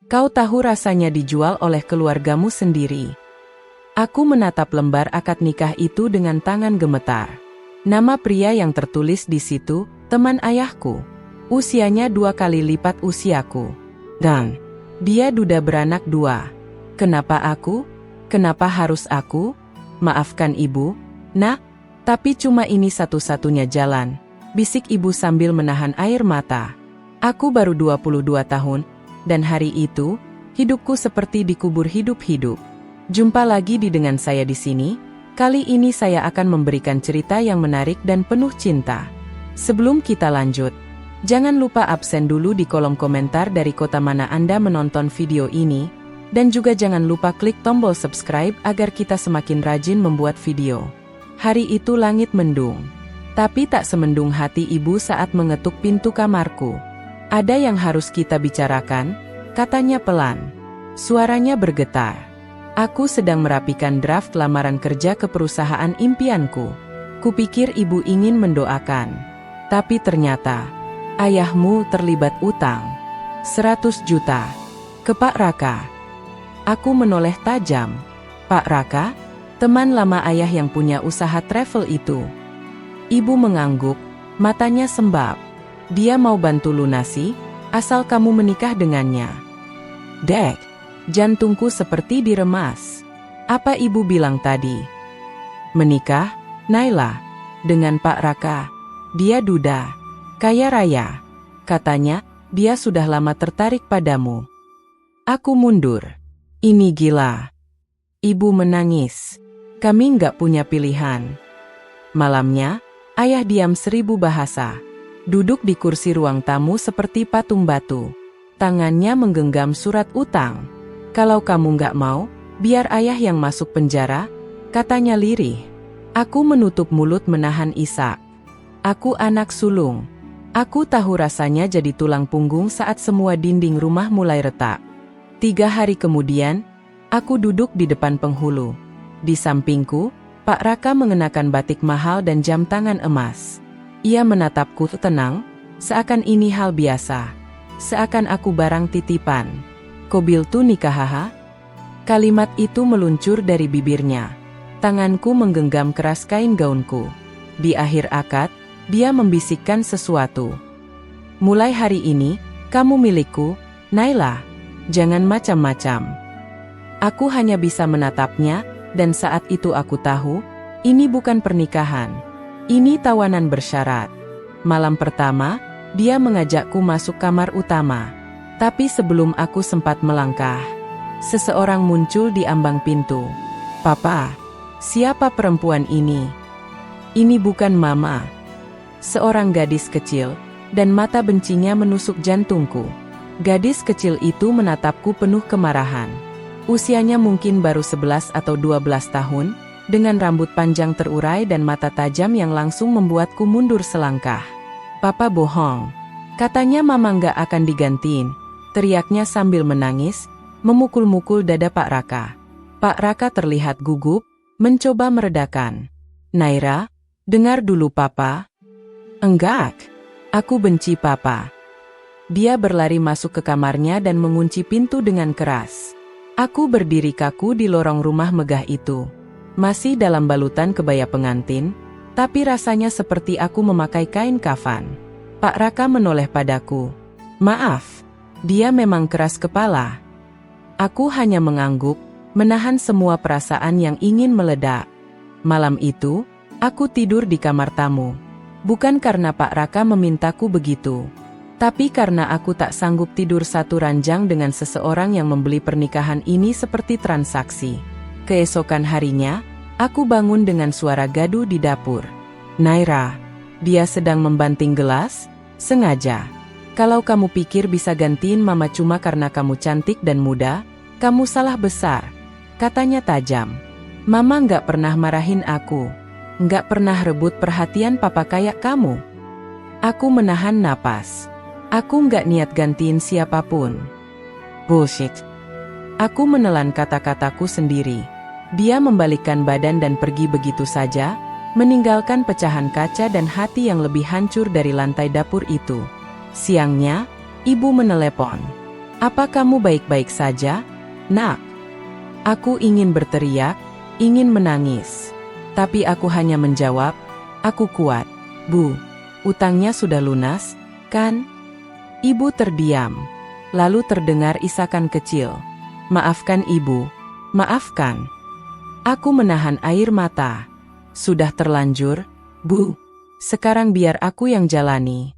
Kau tahu rasanya dijual oleh keluargamu sendiri. Aku menatap lembar akad nikah itu dengan tangan gemetar. Nama pria yang tertulis di situ, teman ayahku. Usianya 2 kali lipat usiaku. Dan dia duda beranak 2. Kenapa aku? Kenapa harus aku? Maafkan ibu, nak, tapi cuma ini satu-satunya jalan, bisik ibu sambil menahan air mata. Aku baru 22 tahun, dan hari itu, hidupku seperti dikubur hidup-hidup. Jumpa lagi dengan saya di sini. Kali ini saya akan memberikan cerita yang menarik dan penuh cinta. Sebelum kita lanjut, jangan lupa absen dulu di kolom komentar dari kota mana Anda menonton video ini, dan juga jangan lupa klik tombol subscribe agar kita semakin rajin membuat video. Hari itu langit mendung, tapi tak semendung hati ibu saat mengetuk pintu kamarku. Ada yang harus kita bicarakan, katanya pelan. Suaranya bergetar. Aku sedang merapikan draft lamaran kerja ke perusahaan impianku. Kupikir ibu ingin mendoakan. Tapi ternyata, ayahmu terlibat utang. 100 juta. Ke Pak Raka. Aku menoleh tajam. Pak Raka? Teman lama ayah yang punya usaha travel itu. Ibu mengangguk, matanya sembab. Dia mau bantu lunasi, asal kamu menikah dengannya. Dek. Jantungku seperti diremas. Apa ibu bilang tadi? Menikah, Naila, dengan Pak Raka. Dia duda, kaya raya. Katanya, dia sudah lama tertarik padamu. Aku mundur. Ini gila. Ibu menangis. Kami nggak punya pilihan. Malamnya, ayah diam 1000 bahasa. Duduk di kursi ruang tamu seperti patung batu. Tangannya menggenggam surat utang. Kalau kamu nggak mau, biar ayah yang masuk penjara, katanya lirih. Aku menutup mulut menahan isak. Aku anak sulung. Aku tahu rasanya jadi tulang punggung saat semua dinding rumah mulai retak. 3 hari kemudian, aku duduk di depan penghulu. Di sampingku, Pak Raka mengenakan batik mahal dan jam tangan emas. Ia menatapku tenang, seakan ini hal biasa. Seakan aku barang titipan. Kobil tu nikah haha? Kalimat itu meluncur dari bibirnya. Tanganku menggenggam keras kain gaunku. Di akhir akad, dia membisikkan sesuatu. Mulai hari ini, kamu milikku, Naila. Jangan macam-macam. Aku hanya bisa menatapnya, dan saat itu aku tahu, ini bukan pernikahan. Ini tawanan bersyarat. Malam pertama, dia mengajakku masuk kamar utama. Tapi sebelum aku sempat melangkah, seseorang muncul di ambang pintu. Papa, siapa perempuan ini? Ini bukan mama. Seorang gadis kecil, dan mata bencinya menusuk jantungku. Gadis kecil itu menatapku penuh kemarahan. Usianya mungkin baru 11 atau 12 tahun, dengan rambut panjang terurai dan mata tajam yang langsung membuatku mundur selangkah. Papa bohong. Katanya mama nggak akan digantiin. Teriaknya sambil menangis, memukul-mukul dada Pak Raka. Pak Raka terlihat gugup, mencoba meredakan. Naira, dengar dulu Papa. Enggak, aku benci Papa. Dia berlari masuk ke kamarnya dan mengunci pintu dengan keras. Aku berdiri kaku di lorong rumah megah itu. Masih dalam balutan kebaya pengantin, tapi rasanya seperti aku memakai kain kafan. Pak Raka menoleh padaku. Maaf. Dia memang keras kepala. Aku hanya mengangguk, menahan semua perasaan yang ingin meledak. Malam itu, aku tidur di kamar tamu. Bukan karena Pak Raka memintaku begitu, tapi karena aku tak sanggup tidur satu ranjang dengan seseorang yang membeli pernikahan ini seperti transaksi. Keesokan harinya, aku bangun dengan suara gaduh di dapur. Naira, dia sedang membanting gelas, sengaja. Kalau kamu pikir bisa gantiin mama cuma karena kamu cantik dan muda, kamu salah besar, katanya tajam. Mama nggak pernah marahin aku, nggak pernah rebut perhatian papa kayak kamu. Aku menahan napas. Aku nggak niat gantiin siapapun. Bullshit. Aku menelan kata-kataku sendiri. Dia membalikkan badan dan pergi begitu saja, meninggalkan pecahan kaca dan hati yang lebih hancur dari lantai dapur itu. Siangnya, ibu menelepon. Apa kamu baik-baik saja, Nak? Aku ingin berteriak, ingin menangis. Tapi aku hanya menjawab, aku kuat. Bu, utangnya sudah lunas, kan? Ibu terdiam. Lalu terdengar isakan kecil. Maafkan ibu, maafkan. Aku menahan air mata. Sudah terlanjur, Bu. Sekarang biar aku yang jalani.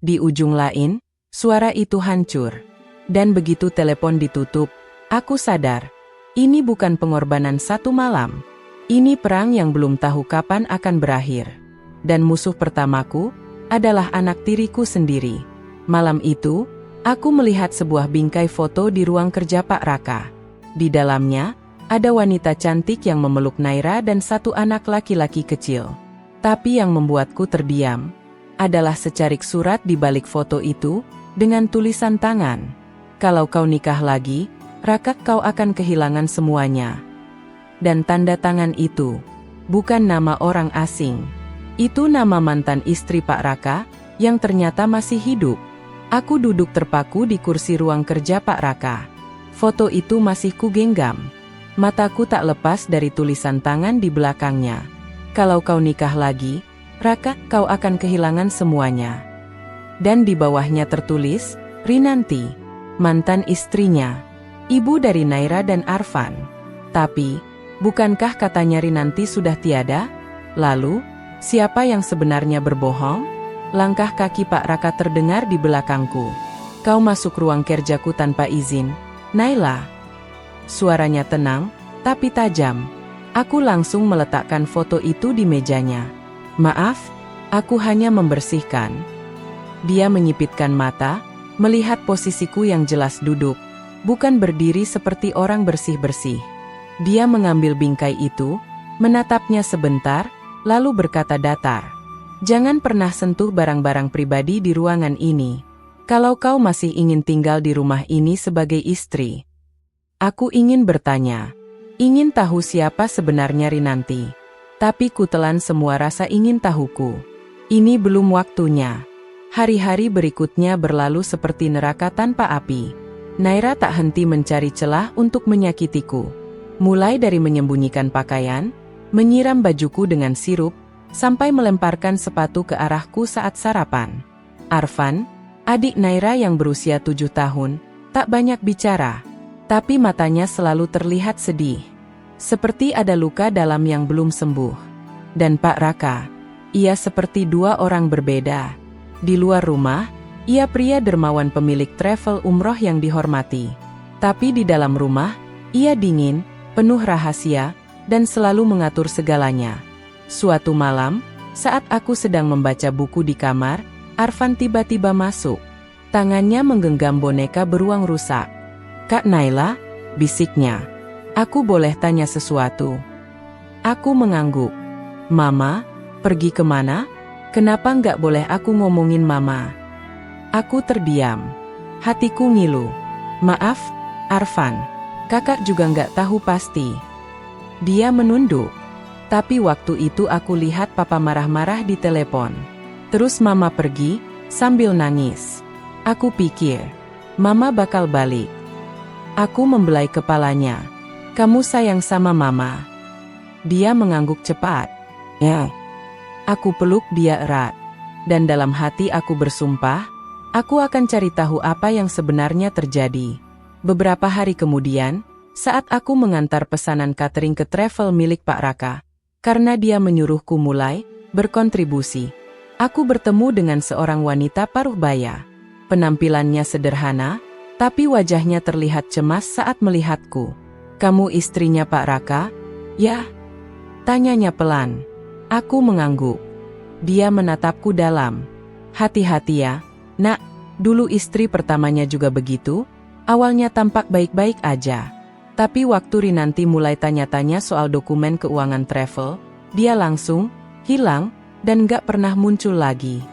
Di ujung lain, suara itu hancur. Dan begitu telepon ditutup, aku sadar. Ini bukan pengorbanan satu malam. Ini perang yang belum tahu kapan akan berakhir. Dan musuh pertamaku adalah anak tiriku sendiri. Malam itu, aku melihat sebuah bingkai foto di ruang kerja Pak Raka. Di dalamnya, ada wanita cantik yang memeluk Naira dan satu anak laki-laki kecil. Tapi yang membuatku terdiam adalah secarik surat di balik foto itu dengan tulisan tangan. Kalau kau nikah lagi, Raka, kau akan kehilangan semuanya. Dan tanda tangan itu bukan nama orang asing. Itu nama mantan istri Pak Raka yang ternyata masih hidup. Aku duduk terpaku di kursi ruang kerja Pak Raka. Foto itu masih kugenggam. Mataku tak lepas dari tulisan tangan di belakangnya. Kalau kau nikah lagi, Raka, kau akan kehilangan semuanya. Dan di bawahnya tertulis, Rinanti, mantan istrinya, ibu dari Naira dan Arfan. Tapi, bukankah katanya Rinanti sudah tiada? Lalu, siapa yang sebenarnya berbohong? Langkah kaki Pak Raka terdengar di belakangku. Kau masuk ruang kerjaku tanpa izin, Naila. Suaranya tenang, tapi tajam. Aku langsung meletakkan foto itu di mejanya. Maaf, aku hanya membersihkan. Dia menyipitkan mata, melihat posisiku yang jelas duduk, bukan berdiri seperti orang bersih-bersih. Dia mengambil bingkai itu, menatapnya sebentar, lalu berkata datar. Jangan pernah sentuh barang-barang pribadi di ruangan ini. Kalau kau masih ingin tinggal di rumah ini sebagai istri. Aku ingin bertanya, ingin tahu siapa sebenarnya Rinanti. Tapi kutelan semua rasa ingin tahuku. Ini belum waktunya. Hari-hari berikutnya berlalu seperti neraka tanpa api. Naira tak henti mencari celah untuk menyakitiku. Mulai dari menyembunyikan pakaian, menyiram bajuku dengan sirup, sampai melemparkan sepatu ke arahku saat sarapan. Arfan, adik Naira yang berusia 7 tahun, tak banyak bicara. Tapi matanya selalu terlihat sedih. Seperti ada luka dalam yang belum sembuh. Dan Pak Raka, ia seperti dua orang berbeda. Di luar rumah, ia pria dermawan pemilik travel umroh yang dihormati. Tapi di dalam rumah, ia dingin, penuh rahasia, dan selalu mengatur segalanya. Suatu malam, saat aku sedang membaca buku di kamar, Arfan tiba-tiba masuk. Tangannya menggenggam boneka beruang rusak. Kak Naila, bisiknya. Aku boleh tanya sesuatu? Aku mengangguk. Mama, pergi kemana? Kenapa nggak boleh aku ngomongin Mama? Aku terdiam. Hatiku ngilu. Maaf, Arfan. Kakak juga nggak tahu pasti. Dia menunduk. Tapi waktu itu aku lihat Papa marah-marah di telepon. Terus Mama pergi, sambil nangis. Aku pikir, Mama bakal balik. Aku membelai kepalanya. Kamu sayang sama Mama. Dia mengangguk cepat. Ya. Aku peluk dia erat. Dan dalam hati aku bersumpah, aku akan cari tahu apa yang sebenarnya terjadi. Beberapa hari kemudian, saat aku mengantar pesanan catering ke travel milik Pak Raka, karena dia menyuruhku mulai berkontribusi, aku bertemu dengan seorang wanita paruh baya. Penampilannya sederhana, tapi wajahnya terlihat cemas saat melihatku. Kamu istrinya Pak Raka? Ya. Tanyanya pelan. Aku mengangguk. Dia menatapku dalam. Hati-hati ya, Nak. Dulu istri pertamanya juga begitu. Awalnya tampak baik-baik aja. Tapi waktu Rinanti mulai tanya-tanya soal dokumen keuangan travel, dia langsung hilang dan gak pernah muncul lagi.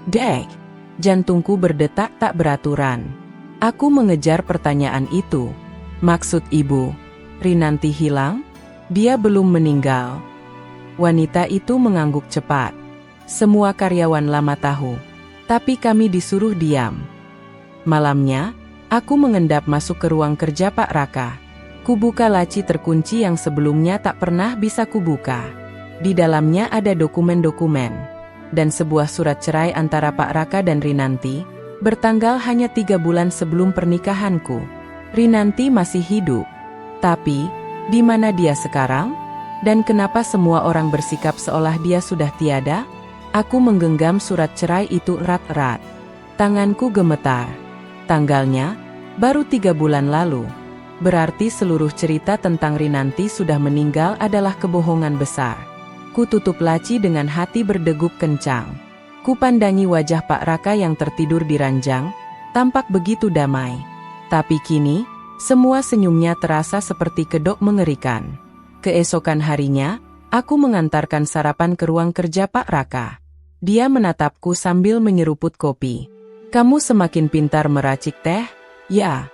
Dek, jantungku berdetak tak beraturan. Aku mengejar pertanyaan itu. Maksud ibu, Rinanti hilang? Dia belum meninggal. Wanita itu mengangguk cepat. Semua karyawan lama tahu. Tapi kami disuruh diam. Malamnya, Aku mengendap masuk ke ruang kerja Pak Raka. Kubuka laci terkunci yang sebelumnya tak pernah bisa kubuka. Di dalamnya ada dokumen-dokumen dan sebuah surat cerai antara Pak Raka dan Rinanti, bertanggal hanya 3 bulan sebelum pernikahanku. Rinanti masih hidup. Tapi, di mana dia sekarang? Dan kenapa semua orang bersikap seolah dia sudah tiada? Aku menggenggam surat cerai itu erat-erat. Tanganku gemetar. Tanggalnya, baru 3 bulan lalu. Berarti seluruh cerita tentang Rinanti sudah meninggal adalah kebohongan besar. Ku tutup laci dengan hati berdegup kencang. Ku pandangi wajah Pak Raka yang tertidur di ranjang, tampak begitu damai. Tapi kini, semua senyumnya terasa seperti kedok mengerikan. Keesokan harinya, aku mengantarkan sarapan ke ruang kerja Pak Raka. Dia menatapku sambil menyeruput kopi. "Kamu semakin pintar meracik teh?" "Ya."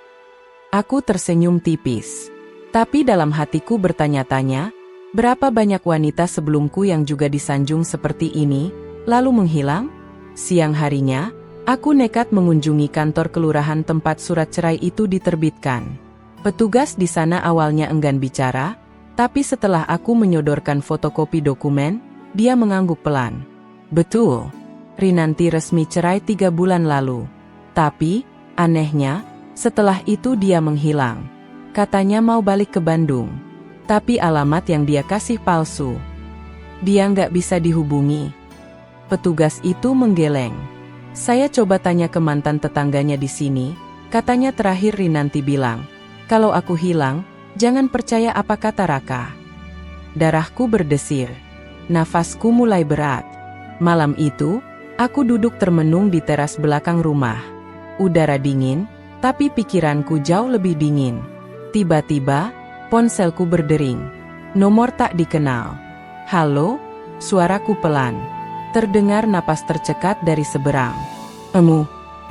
Aku tersenyum tipis. Tapi dalam hatiku bertanya-tanya, berapa banyak wanita sebelumku yang juga disanjung seperti ini, lalu menghilang? Siang harinya, aku nekat mengunjungi kantor kelurahan tempat surat cerai itu diterbitkan. Petugas di sana awalnya enggan bicara, tapi setelah aku menyodorkan fotokopi dokumen, dia mengangguk pelan. "Betul, Rinanti resmi cerai 3 bulan lalu. Tapi, anehnya, setelah itu dia menghilang. Katanya mau balik ke Bandung. Tapi alamat yang dia kasih palsu. Dia nggak bisa dihubungi." Petugas itu menggeleng. Saya coba tanya ke mantan tetangganya di sini, katanya terakhir Rinanti bilang, "Kalau aku hilang, jangan percaya apa kata Raka." Darahku berdesir. Nafasku mulai berat. Malam itu, aku duduk termenung di teras belakang rumah. Udara dingin, tapi pikiranku jauh lebih dingin. Tiba-tiba, ponselku berdering. Nomor tak dikenal. "Halo?" Suaraku pelan. Terdengar napas tercekat dari seberang.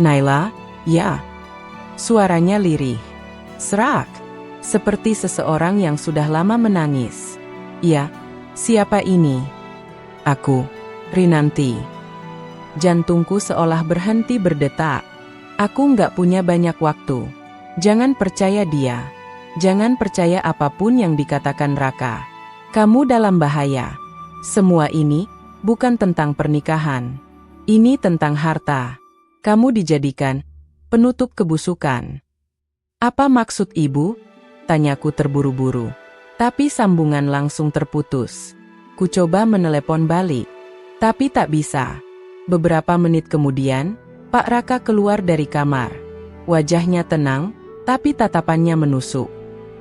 Naila?" "Ya." Suaranya lirih. Serak. Seperti seseorang yang sudah lama menangis. "Ya, siapa ini?" "Aku, Rinanti." Jantungku seolah berhenti berdetak. "Aku nggak punya banyak waktu. Jangan percaya dia. Jangan percaya apapun yang dikatakan Raka. Kamu dalam bahaya. Semua ini bukan tentang pernikahan. Ini tentang harta. Kamu dijadikan penutup kebusukan." "Apa maksud ibu?" tanyaku terburu-buru. Tapi sambungan langsung terputus. Ku coba menelepon balik, tapi tak bisa. Beberapa menit kemudian, Pak Raka keluar dari kamar. Wajahnya tenang, tapi tatapannya menusuk.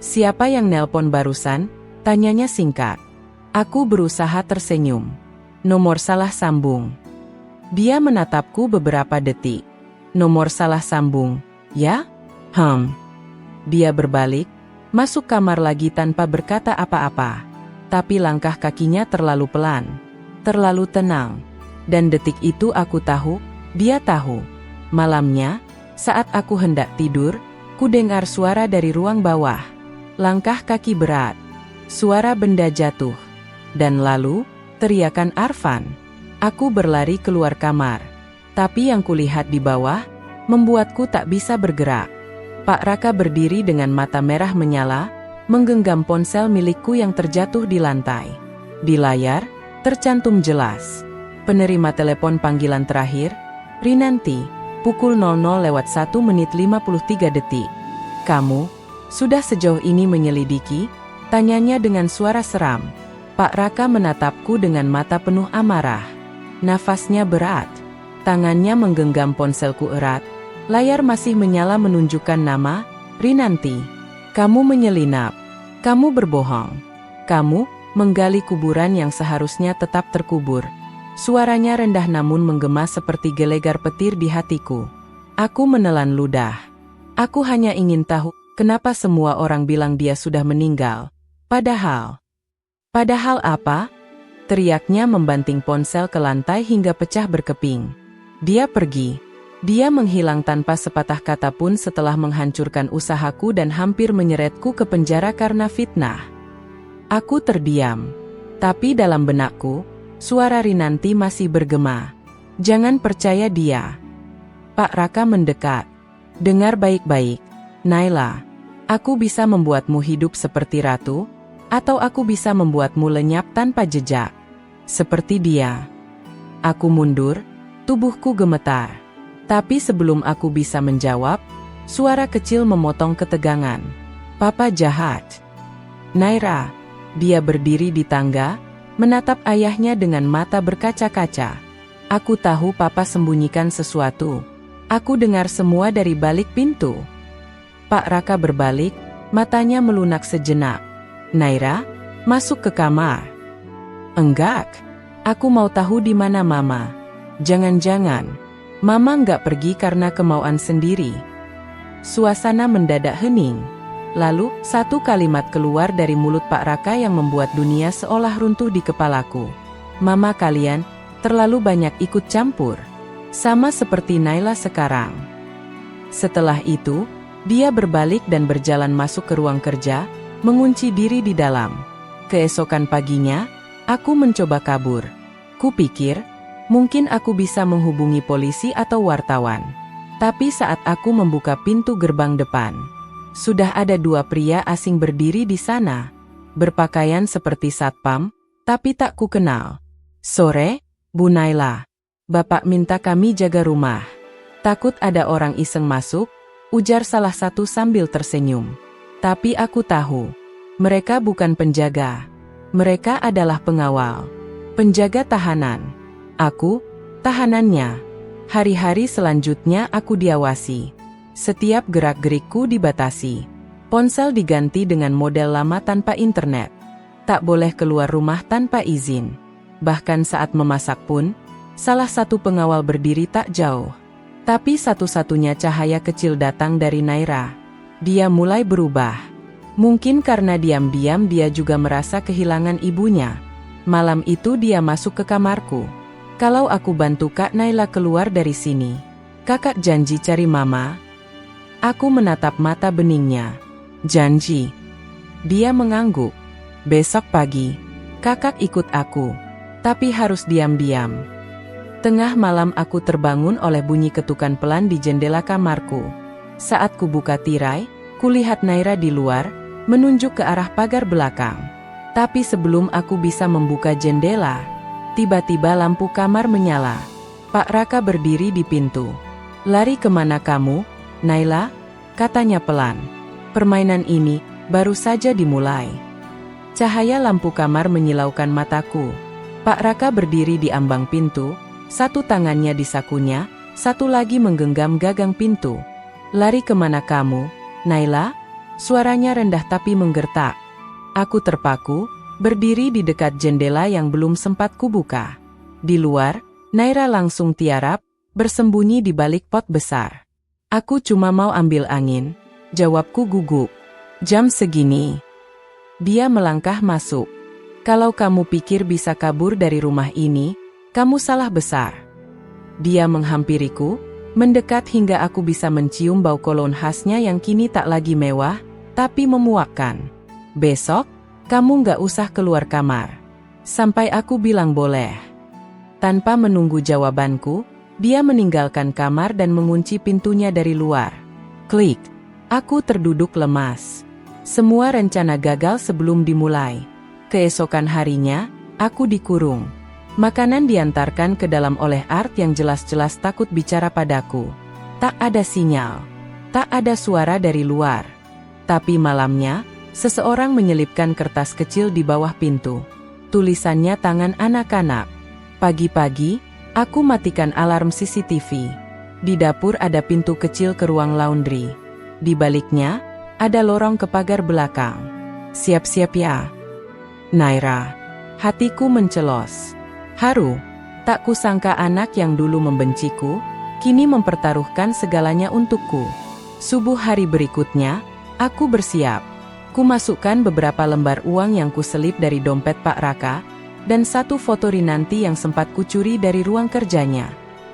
"Siapa yang nelpon barusan?" tanyanya singkat. Aku berusaha tersenyum. "Nomor salah sambung." Dia menatapku beberapa detik. "Nomor salah sambung, ya?" Dia berbalik, masuk kamar lagi tanpa berkata apa-apa. Tapi langkah kakinya terlalu pelan, terlalu tenang. Dan detik itu aku tahu, dia tahu. Malamnya, saat aku hendak tidur, ku dengar suara dari ruang bawah. Langkah kaki berat, suara benda jatuh. Dan lalu, teriakan Arfan. Aku berlari keluar kamar. Tapi yang kulihat di bawah, membuatku tak bisa bergerak. Pak Raka berdiri dengan mata merah menyala, menggenggam ponsel milikku yang terjatuh di lantai. Di layar, tercantum jelas. Penerima telepon panggilan terakhir, Rinanti, pukul 00:01:53. "Kamu, sudah sejauh ini menyelidiki?" tanyanya dengan suara seram. Pak Raka menatapku dengan mata penuh amarah. Nafasnya berat. Tangannya menggenggam ponselku erat. Layar masih menyala menunjukkan nama, Rinanti. "Kamu menyelinap. Kamu berbohong. Kamu menggali kuburan yang seharusnya tetap terkubur." Suaranya rendah namun menggema seperti gelegar petir di hatiku. Aku menelan ludah. Aku hanya ingin tahu, kenapa semua orang bilang dia sudah meninggal. Padahal apa? Teriaknya membanting ponsel ke lantai hingga pecah berkeping. Dia pergi. Dia menghilang tanpa sepatah kata pun setelah menghancurkan usahaku dan hampir menyeretku ke penjara karena fitnah. Aku terdiam. Tapi dalam benakku, suara Rinanti masih bergema. "Jangan percaya dia." Pak Raka mendekat. Dengar baik-baik, Naila. Aku bisa membuatmu hidup seperti ratu, atau aku bisa membuatmu lenyap tanpa jejak. Seperti dia. Aku mundur, tubuhku gemetar. Tapi sebelum aku bisa menjawab, suara kecil memotong ketegangan. Papa jahat. Naira. Dia berdiri di tangga, menatap ayahnya dengan mata berkaca-kaca. Aku tahu papa sembunyikan sesuatu. Aku dengar semua dari balik pintu. Pak Raka berbalik, matanya melunak sejenak. Naira, masuk ke kamar. Enggak. Aku mau tahu di mana Mama. Jangan-jangan, Mama nggak pergi karena kemauan sendiri. Suasana mendadak hening. Lalu, satu kalimat keluar dari mulut Pak Raka yang membuat dunia seolah runtuh di kepalaku. Mama kalian, terlalu banyak ikut campur. Sama seperti Naila sekarang. Setelah itu, dia berbalik dan berjalan masuk ke ruang kerja, mengunci diri di dalam. Keesokan paginya, aku mencoba kabur. Kupikir, mungkin aku bisa menghubungi polisi atau wartawan. Tapi saat aku membuka pintu gerbang depan, sudah ada dua pria asing berdiri di sana. Berpakaian seperti satpam, tapi tak kukenal. Sore, Bu Naila. Bapak minta kami jaga rumah. Takut ada orang iseng masuk, ujar salah satu sambil tersenyum. Tapi aku tahu, mereka bukan penjaga. Mereka adalah pengawal. Penjaga tahanan. Aku, tahanannya. Hari-hari selanjutnya aku diawasi. Setiap gerak-gerikku dibatasi. Ponsel diganti dengan model lama tanpa internet. Tak boleh keluar rumah tanpa izin. Bahkan saat memasak pun, salah satu pengawal berdiri tak jauh. Tapi satu-satunya cahaya kecil datang dari Naira. Dia mulai berubah. Mungkin karena diam-diam dia juga merasa kehilangan ibunya. Malam itu dia masuk ke kamarku. Kalau aku bantu Kak Naila keluar dari sini, Kakak janji cari Mama. Aku menatap mata beningnya. Janji. Dia mengangguk. Besok pagi, Kakak ikut aku. Tapi harus diam-diam. Tengah malam aku terbangun oleh bunyi ketukan pelan di jendela kamarku. Saat kubuka tirai, kulihat Naira di luar, menunjuk ke arah pagar belakang. Tapi sebelum aku bisa membuka jendela, tiba-tiba lampu kamar menyala. Pak Raka berdiri di pintu. Lari kemana kamu, Naila? Katanya pelan. Permainan ini baru saja dimulai. Cahaya lampu kamar menyilaukan mataku. Pak Raka berdiri di ambang pintu. Satu tangannya di sakunya, satu lagi menggenggam gagang pintu. Lari kemana kamu, Naila? Suaranya rendah tapi menggertak. Aku terpaku, berdiri di dekat jendela yang belum sempat kubuka. Di luar, Naira langsung tiarap, bersembunyi di balik pot besar. Aku cuma mau ambil angin, jawabku gugup. Jam segini. Dia melangkah masuk. Kalau kamu pikir bisa kabur dari rumah ini, kamu salah besar. Dia menghampiriku, mendekat hingga aku bisa mencium bau kolon khasnya yang kini tak lagi mewah, tapi memuakkan. Besok, kamu nggak usah keluar kamar. Sampai aku bilang boleh. Tanpa menunggu jawabanku, dia meninggalkan kamar dan mengunci pintunya dari luar. Klik. Aku terduduk lemas. Semua rencana gagal sebelum dimulai. Keesokan harinya, aku dikurung. Makanan diantarkan ke dalam oleh Art yang jelas-jelas takut bicara padaku. Tak ada sinyal. Tak ada suara dari luar. Tapi malamnya, seseorang menyelipkan kertas kecil di bawah pintu. Tulisannya tangan anak-anak. Pagi-pagi, aku matikan alarm CCTV. Di dapur ada pintu kecil ke ruang laundry. Di baliknya, ada lorong ke pagar belakang. Siap-siap ya, Naira. Hatiku mencelos. Haru, tak kusangka anak yang dulu membenciku, kini mempertaruhkan segalanya untukku. Subuh hari berikutnya, aku bersiap. Kumasukkan beberapa lembar uang yang kuselip dari dompet Pak Raka, dan satu foto Rinanti yang sempat kucuri dari ruang kerjanya.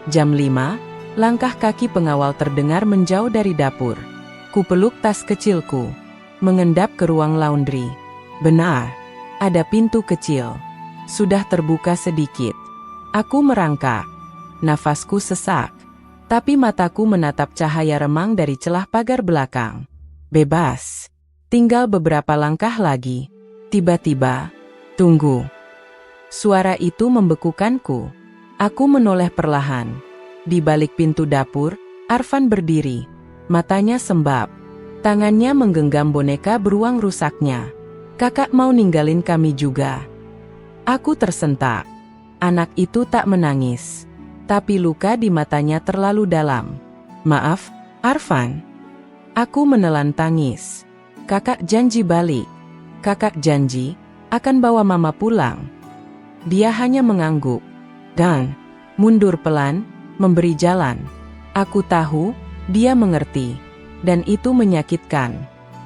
Jam 5, langkah kaki pengawal terdengar menjauh dari dapur. Kupeluk tas kecilku, mengendap ke ruang laundry. Benar, ada pintu kecil. Sudah terbuka sedikit. Aku merangkak. Nafasku sesak. Tapi mataku menatap cahaya remang dari celah pagar belakang. Bebas. Tinggal beberapa langkah lagi. Tiba-tiba, tunggu. Suara itu membekukanku. Aku menoleh perlahan. Di balik pintu dapur, Arfan berdiri. Matanya sembab. Tangannya menggenggam boneka beruang rusaknya. Kakak mau ninggalin kami juga. Aku tersentak. Anak itu tak menangis. Tapi luka di matanya terlalu dalam. Maaf, Arfan. Aku menelan tangis. Kakak janji balik. Kakak janji akan bawa mama pulang. Dia hanya mengangguk. Dan mundur pelan, memberi jalan. Aku tahu, dia mengerti. Dan itu menyakitkan.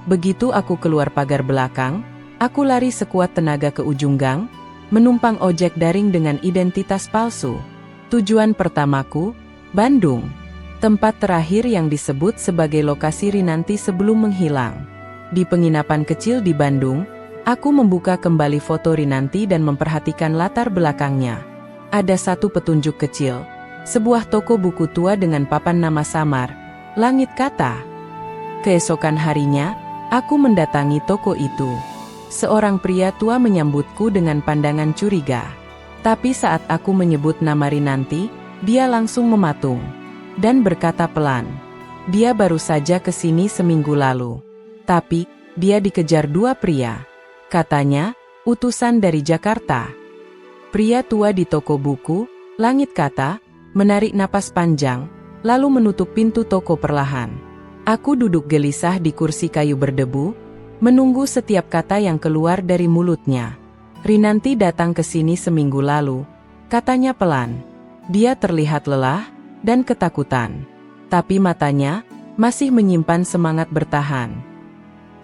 Begitu aku keluar pagar belakang, aku lari sekuat tenaga ke ujung gang, menumpang ojek daring dengan identitas palsu. Tujuan pertamaku, Bandung. Tempat terakhir yang disebut sebagai lokasi Rinanti sebelum menghilang. Di penginapan kecil di Bandung, aku membuka kembali foto Rinanti dan memperhatikan latar belakangnya. Ada satu petunjuk kecil, sebuah toko buku tua dengan papan nama samar, Langit Kata. Keesokan harinya, aku mendatangi toko itu. Seorang pria tua menyambutku dengan pandangan curiga. Tapi saat aku menyebut nama Rinanti, dia langsung mematung. Dan berkata pelan, dia baru saja ke sini seminggu lalu. Tapi, dia dikejar dua pria. Katanya, utusan dari Jakarta. Pria tua di toko buku, Langit Kata, menarik napas panjang, lalu menutup pintu toko perlahan. Aku duduk gelisah di kursi kayu berdebu, menunggu setiap kata yang keluar dari mulutnya. Rinanti datang ke sini seminggu lalu, katanya pelan. Dia terlihat lelah dan ketakutan. Tapi matanya masih menyimpan semangat bertahan.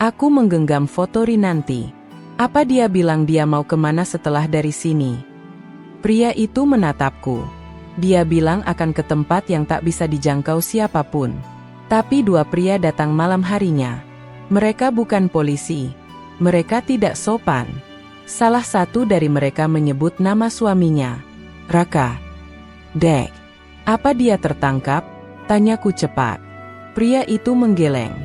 Aku menggenggam foto Rinanti. Apa dia bilang dia mau kemana setelah dari sini? Pria itu menatapku. Dia bilang akan ke tempat yang tak bisa dijangkau siapapun. Tapi dua pria datang malam harinya. Mereka bukan polisi. Mereka tidak sopan. Salah satu dari mereka menyebut nama suaminya. Raka. Dek. Apa dia tertangkap? Tanyaku cepat. Pria itu menggeleng.